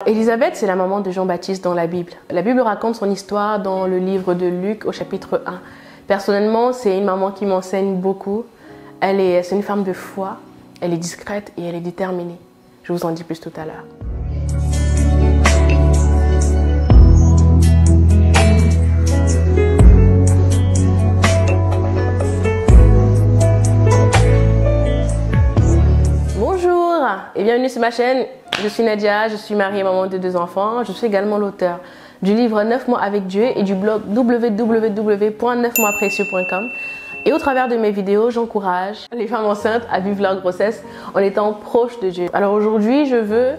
Élisabeth, c'est la maman de Jean-Baptiste dans la Bible. La Bible raconte son histoire dans le livre de Luc au chapitre 1. Personnellement, c'est une maman qui m'enseigne beaucoup. C'est une femme de foi, elle est discrète et elle est déterminée. Je vous en dis plus tout à l'heure. Bonjour et bienvenue sur ma chaîne. Je suis Nadia, je suis mariée et maman de 2 enfants. Je suis également l'auteur du livre 9 mois avec Dieu et du blog www.9moisprécieux.com. Et au travers de mes vidéos, j'encourage les femmes enceintes à vivre leur grossesse en étant proches de Dieu. Alors aujourd'hui, je veux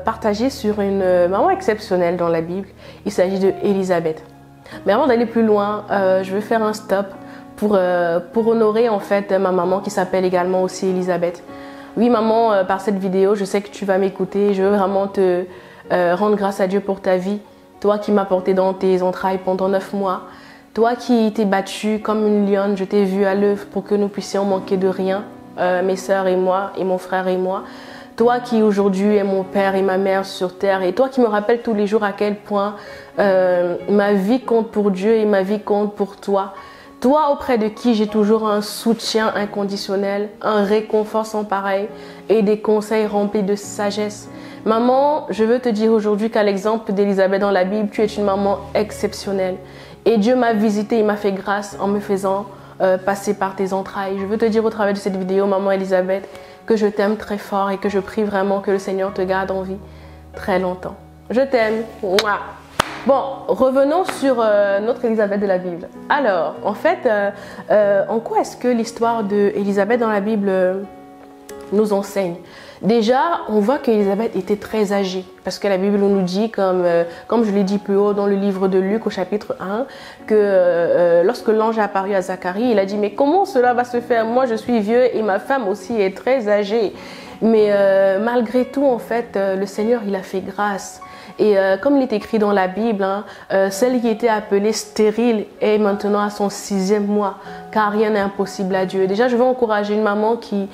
partager sur une maman exceptionnelle dans la Bible. Il s'agit de Élisabeth. Mais avant d'aller plus loin, je veux faire un stop pour honorer en fait ma maman qui s'appelle également aussi Élisabeth. Oui maman, par cette vidéo, je sais que tu vas m'écouter. Je veux vraiment te rendre grâce à Dieu pour ta vie. Toi qui m'as porté dans tes entrailles pendant 9 mois. Toi qui t'es battue comme une lionne, je t'ai vue à l'œuvre pour que nous puissions manquer de rien, mes sœurs et moi, et mon frère et moi. Toi qui aujourd'hui es mon père et ma mère sur terre. Et toi qui me rappelles tous les jours à quel point ma vie compte pour Dieu et ma vie compte pour toi. Toi auprès de qui j'ai toujours un soutien inconditionnel, un réconfort sans pareil et des conseils remplis de sagesse. Maman, je veux te dire aujourd'hui qu'à l'exemple d'Élisabeth dans la Bible, tu es une maman exceptionnelle. Et Dieu m'a visité, il m'a fait grâce en me faisant passer par tes entrailles. Je veux te dire au travers de cette vidéo, maman Élisabeth, que je t'aime très fort et que je prie vraiment que le Seigneur te garde en vie très longtemps. Je t'aime. Bon, revenons sur notre Élisabeth de la Bible. Alors, en fait, en quoi est-ce que l'histoire d'Élisabeth dans la Bible nous enseigne? Déjà, on voit qu'Élisabeth était très âgée, parce que la Bible nous dit, comme je l'ai dit plus haut dans le livre de Luc au chapitre 1, que lorsque l'ange est apparu à Zacharie, il a dit « Mais comment cela va se faire? Moi, je suis vieux et ma femme aussi est très âgée. » Mais malgré tout, en fait, le Seigneur, il a fait grâce. Et comme il est écrit dans la Bible, celle qui était appelée stérile est maintenant à son 6e mois, car rien n'est impossible à Dieu. Déjà, je veux encourager une maman qui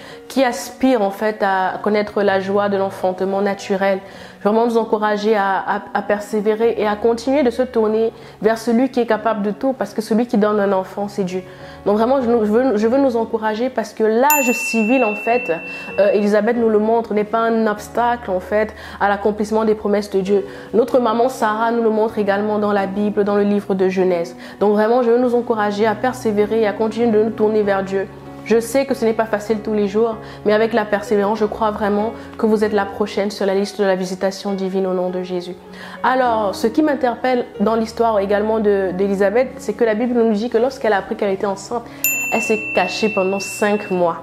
aspire en fait à connaître la joie de l'enfantement naturel. Je veux vraiment nous encourager à persévérer et à continuer de se tourner vers celui qui est capable de tout, parce que celui qui donne un enfant, c'est Dieu. Donc vraiment, je veux nous encourager parce que l'âge civil, en fait, Élisabeth nous le montre, n'est pas un obstacle, en fait, à l'accomplissement des promesses de Dieu. Notre maman Sarah nous le montre également dans la Bible, dans le livre de Genèse. Donc vraiment, je veux nous encourager à persévérer et à continuer de nous tourner vers Dieu. Je sais que ce n'est pas facile tous les jours, mais avec la persévérance, je crois vraiment que vous êtes la prochaine sur la liste de la visitation divine au nom de Jésus. Alors, ce qui m'interpelle dans l'histoire également d'Élisabeth, c'est que la Bible nous dit que lorsqu'elle a appris qu'elle était enceinte, elle s'est cachée pendant 5 mois.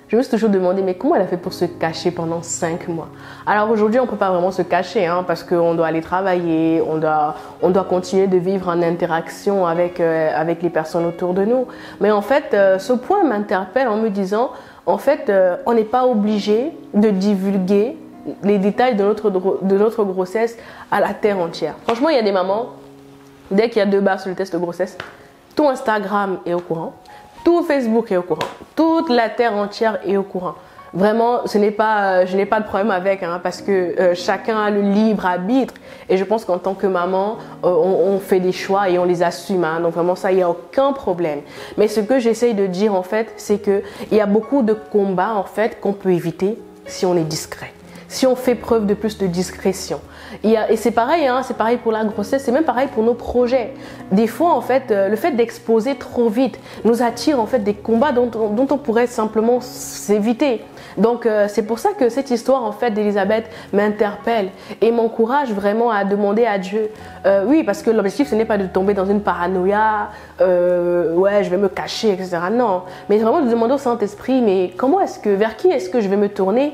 Je me suis toujours demandé, mais comment elle a fait pour se cacher pendant 5 mois? Alors aujourd'hui, on ne peut pas vraiment se cacher, parce qu'on doit aller travailler, on doit continuer de vivre en interaction avec les personnes autour de nous. Mais en fait, ce point m'interpelle en me disant, en fait, on n'est pas obligé de divulguer les détails de notre grossesse à la terre entière. Franchement, il y a des mamans, dès qu'il y a 2 barres sur le test de grossesse, tout Instagram est au courant. Tout Facebook est au courant, toute la terre entière est au courant. Vraiment, je n'ai pas de problème avec, parce que chacun a le libre arbitre. Et je pense qu'en tant que maman, on fait des choix et on les assume. Donc vraiment, ça, il n'y a aucun problème. Mais ce que j'essaye de dire, en fait, c'est qu'il y a beaucoup de combats, en fait, qu'on peut éviter si on est discret. Si on fait preuve de plus de discrétion. Et c'est pareil, c'est pareil pour la grossesse, c'est même pareil pour nos projets. Des fois, en fait, le fait d'exposer trop vite nous attire en fait des combats dont on pourrait simplement s'éviter. Donc, c'est pour ça que cette histoire en fait d'Élisabeth m'interpelle et m'encourage vraiment à demander à Dieu. Oui, parce que l'objectif, ce n'est pas de tomber dans une paranoïa, ouais, je vais me cacher, etc. Non, mais vraiment de demander au Saint-Esprit, mais vers qui est-ce que je vais me tourner?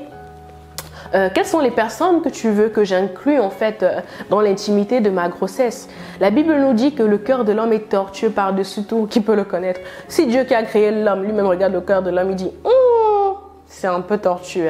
Quelles sont les personnes que tu veux que j'inclue en fait dans l'intimité de ma grossesse? La Bible nous dit que le cœur de l'homme est tortueux par-dessus tout, qui peut le connaître? Si Dieu qui a créé l'homme, lui-même regarde le cœur de l'homme, il dit c'est un peu tortueux.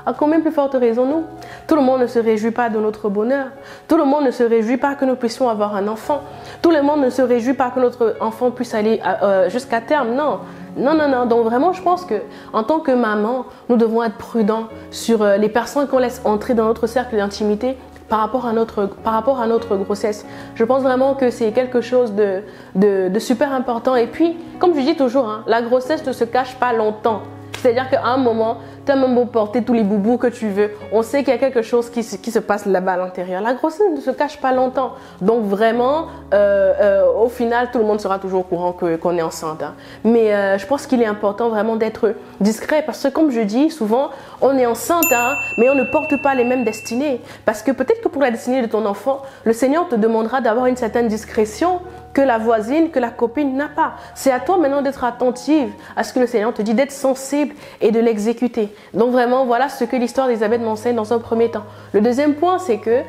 À combien plus forte raison nous? Tout le monde ne se réjouit pas de notre bonheur. Tout le monde ne se réjouit pas que nous puissions avoir un enfant. Tout le monde ne se réjouit pas que notre enfant puisse aller jusqu'à terme. Non. Non, non, non. Donc vraiment, je pense que en tant que maman, nous devons être prudents sur les personnes qu'on laisse entrer dans notre cercle d'intimité par rapport à notre grossesse. Je pense vraiment que c'est quelque chose de super important. Et puis, comme je dis toujours, hein, la grossesse ne se cache pas longtemps. C'est-à-dire qu'à un moment, tu as même beau porter tous les boubous que tu veux, on sait qu'il y a quelque chose qui se passe là-bas à l'intérieur. La grossesse ne se cache pas longtemps. Donc vraiment, au final, tout le monde sera toujours au courant qu'on est enceinte. Hein. Mais je pense qu'il est important vraiment d'être discret parce que comme je dis, souvent, on est enceinte, hein, mais on ne porte pas les mêmes destinées. Parce que peut-être que pour la destinée de ton enfant, le Seigneur te demandera d'avoir une certaine discrétion que la voisine, que la copine n'a pas. C'est à toi maintenant d'être attentive à ce que le Seigneur te dit, d'être sensible et de l'exécuter. Donc vraiment, voilà ce que l'histoire d'Élisabeth m'enseigne dans un premier temps. Le deuxième point, c'est que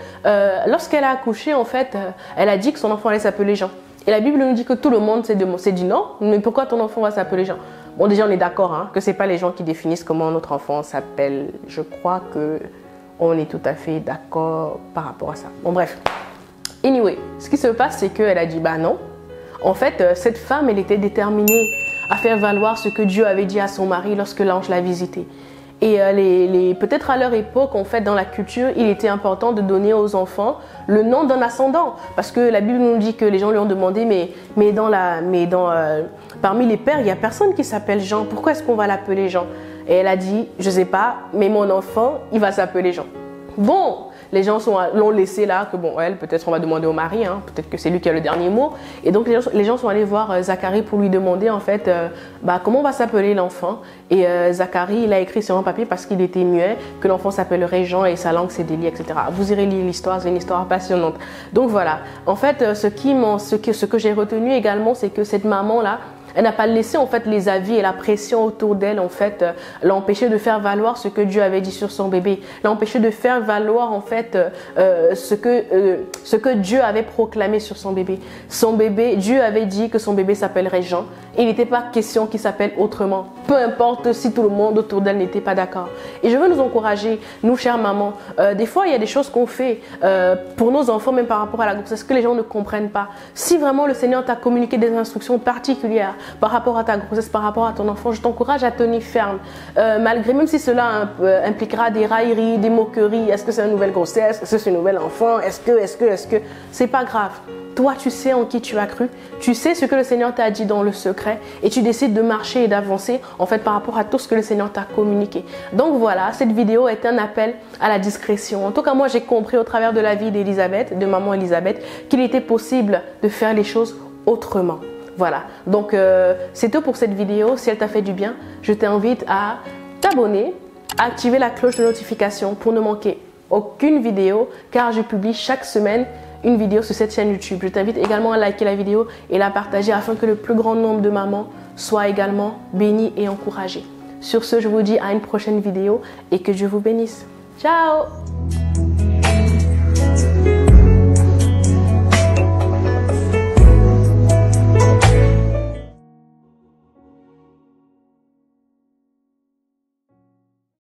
lorsqu'elle a accouché, en fait, elle a dit que son enfant allait s'appeler Jean. Et la Bible nous dit que tout le monde s'est dit non, mais pourquoi ton enfant va s'appeler Jean? Bon, déjà, on est d'accord hein, que ce n'est pas les gens qui définissent comment notre enfant s'appelle. Je crois qu'on est tout à fait d'accord par rapport à ça. Bon, bref. Anyway, ce qui se passe, c'est qu'elle a dit, bah non. En fait, cette femme, elle était déterminée à faire valoir ce que Dieu avait dit à son mari lorsque l'ange l'a visité. Et peut-être à leur époque, en fait, dans la culture, il était important de donner aux enfants le nom d'un ascendant. Parce que la Bible nous dit que les gens lui ont demandé, parmi les pères, il n'y a personne qui s'appelle Jean. Pourquoi est-ce qu'on va l'appeler Jean? Et elle a dit, je ne sais pas, mais mon enfant, il va s'appeler Jean. Bon, les gens l'ont laissé là, que bon, elle, peut-être on va demander au mari, hein, peut-être que c'est lui qui a le dernier mot. Et donc les gens sont allés voir Zacharie pour lui demander en fait, comment va s'appeler l'enfant. Et Zacharie, il a écrit sur un papier parce qu'il était muet, que l'enfant s'appellerait Jean et sa langue c'est Délie, etc. Vous irez lire l'histoire, c'est une histoire passionnante. Donc voilà, en fait, ce que j'ai retenu également, c'est que cette maman-là, elle n'a pas laissé en fait les avis et la pression autour d'elle en fait l'empêcher de faire valoir ce que Dieu avait dit sur son bébé, l'empêcher de faire valoir en fait ce que Dieu avait proclamé sur son bébé. Son bébé, Dieu avait dit que son bébé s'appellerait Jean. Il n'était pas question qu'il s'appelle autrement. Peu importe si tout le monde autour d'elle n'était pas d'accord. Et je veux nous encourager, nous chères mamans. Des fois, il y a des choses qu'on fait pour nos enfants, même par rapport à la grossesse, que les gens ne comprennent pas. Si vraiment le Seigneur t'a communiqué des instructions particulières par rapport à ta grossesse, par rapport à ton enfant, je t'encourage à tenir ferme. Malgré, même si cela impliquera des railleries, des moqueries, est-ce que c'est une nouvelle grossesse, est-ce que c'est un nouvel enfant, est-ce que, c'est pas grave. Toi, tu sais en qui tu as cru, tu sais ce que le Seigneur t'a dit dans le secret et tu décides de marcher et d'avancer en fait par rapport à tout ce que le Seigneur t'a communiqué. Donc voilà, cette vidéo est un appel à la discrétion. En tout cas, moi, j'ai compris au travers de la vie d'Élisabeth, de maman Élisabeth, qu'il était possible de faire les choses autrement. Voilà, donc c'est tout pour cette vidéo. Si elle t'a fait du bien, je t'invite à t'abonner, à activer la cloche de notification pour ne manquer aucune vidéo car je publie chaque semaine une vidéo sur cette chaîne YouTube. Je t'invite également à liker la vidéo et la partager afin que le plus grand nombre de mamans soient également bénies et encouragées. Sur ce, je vous dis à une prochaine vidéo et que Dieu vous bénisse. Ciao!